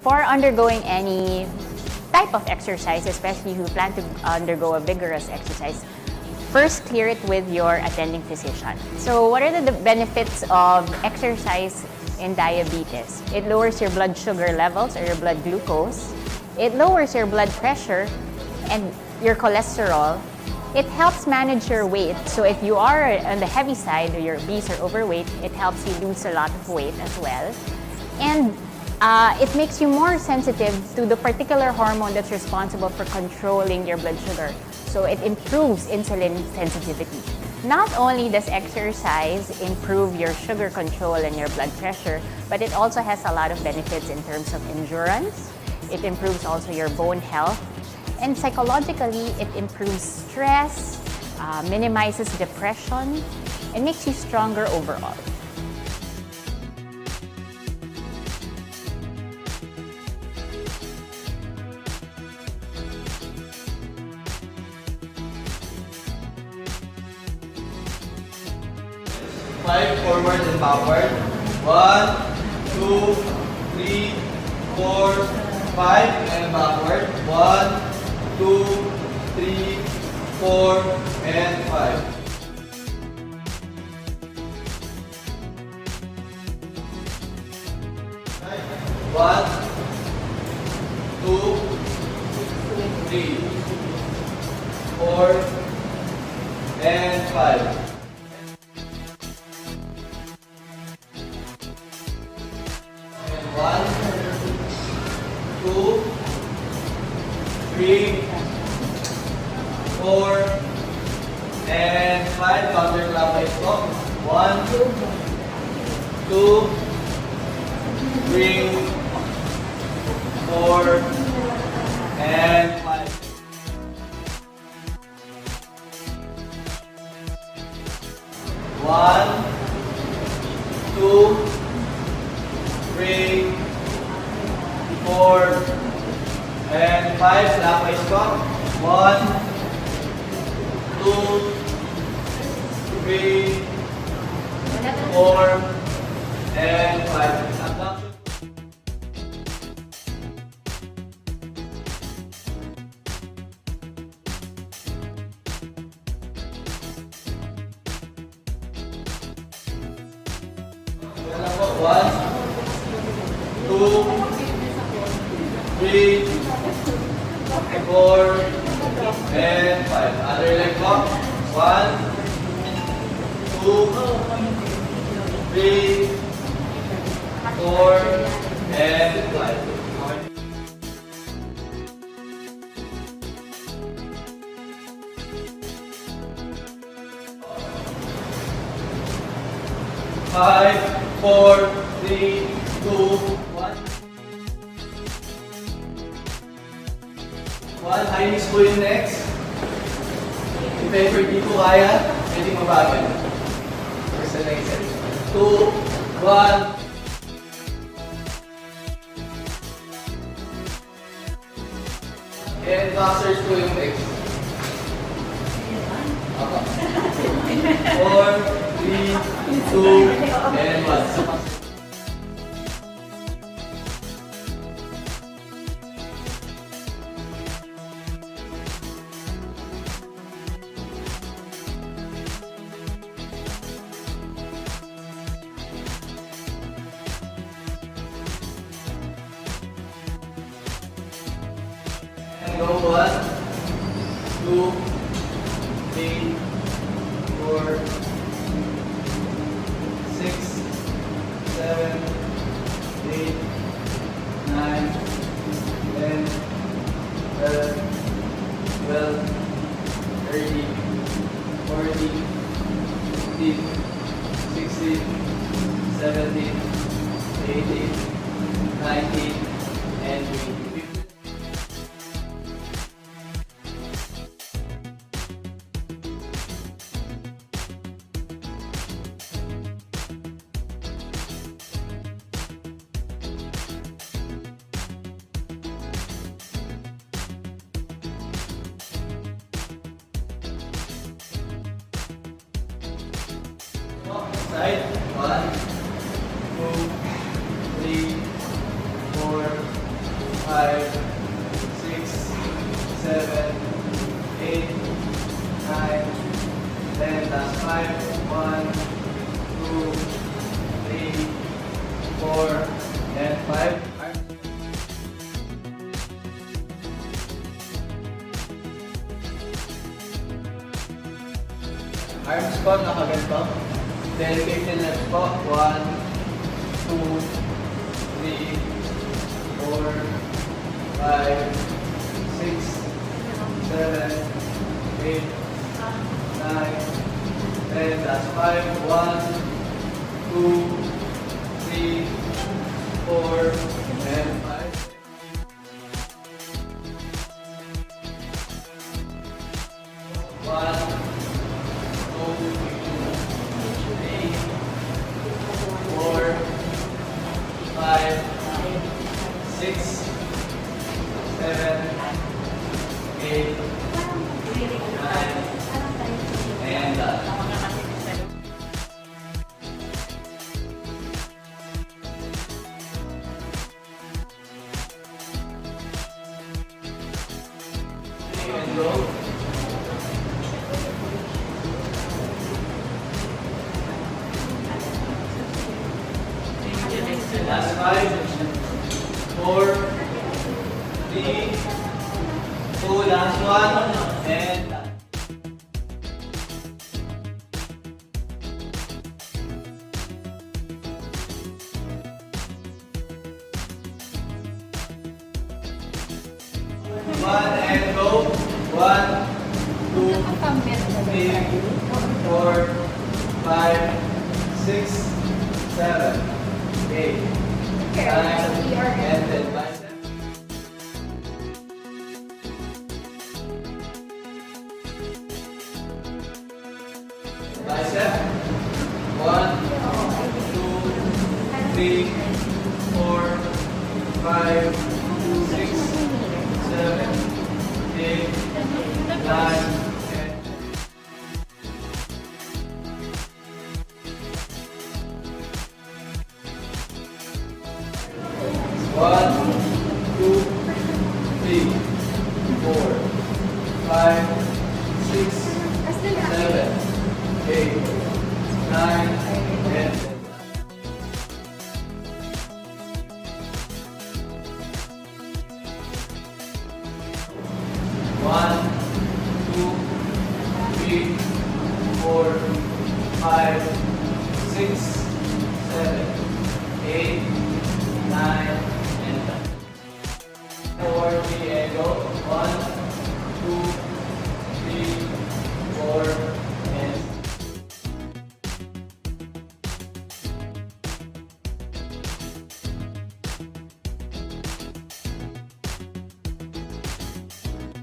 before undergoing any type of exercise, especially if you plan to undergo a vigorous exercise, first clear it with your attending physician. So what are the benefits of exercise in diabetes? It lowers your blood sugar levels or your blood glucose. It lowers your blood pressure and your cholesterol. It helps manage your weight. So if you are on the heavy side or you're obese or overweight, it helps you lose a lot of weight as well. And it makes you more sensitive to the particular hormone that's responsible for controlling your blood sugar. So it improves insulin sensitivity. Not only does exercise improve your sugar control and your blood pressure, but it also has a lot of benefits in terms of endurance. It improves also your bone health. And psychologically, it improves stress, minimizes depression, and makes you stronger overall. Five forward and backward. 1, 2, 3, 4, 5 and backward. 1, 2, 3, 4 and 5. 1, 2, 3, 4 and 5. 1, 2, 3, 4 and 5. Counterclockwise walk. 1, 2, 3, 4 and 5. 1, 2, 3, 4 and 5. Clockwise walk. 1, 2, 3, 4 and 5. Abduction. 1, 2, 3, 4 and 5. Other leg walk. 1, 2, 3, 4 and 5. 5, 4, 3, 2, 1. 1, high knees po yung next. If ever di po kaya, pwede mabagal. First and next set. 2, 1. And boxers po yung next. 4, 3, 2, and 1. 1, 2, 3, 4, 6, 7, 8, 9, 10, 11, 12, 13, 14, 15, 16, 17, 18, 19, and 20. 1, 2, 3, 4, 5, 6, 7, 8, 9, 10, last 5, 1, 2, 3, 4, and 5. Arm squat, nakaganto. Delicate yung left po. 1, 2, 3, 4, 5, 6, 7, 8, 9, 10. That's 5. 1, 2, 3, 4, and 5. One, 2, 3, 4, 5, 6, 7, 8, 9, and and go. Last 5, 4, 3, 2, last one, and done. One and go. 1, 2, 3, 4, 5, 6, 7, 8, 9, and then bicep. Bicep. 1, 2, 3, 4, 5, 6, 7, 8, 9, and 1, 2, 3, 4, 5, 6, 7, 8, 9, and 10. One, 2, 3, 4, 5, 6, 7, 8, 9, and 10. 4, 3, and go. 1,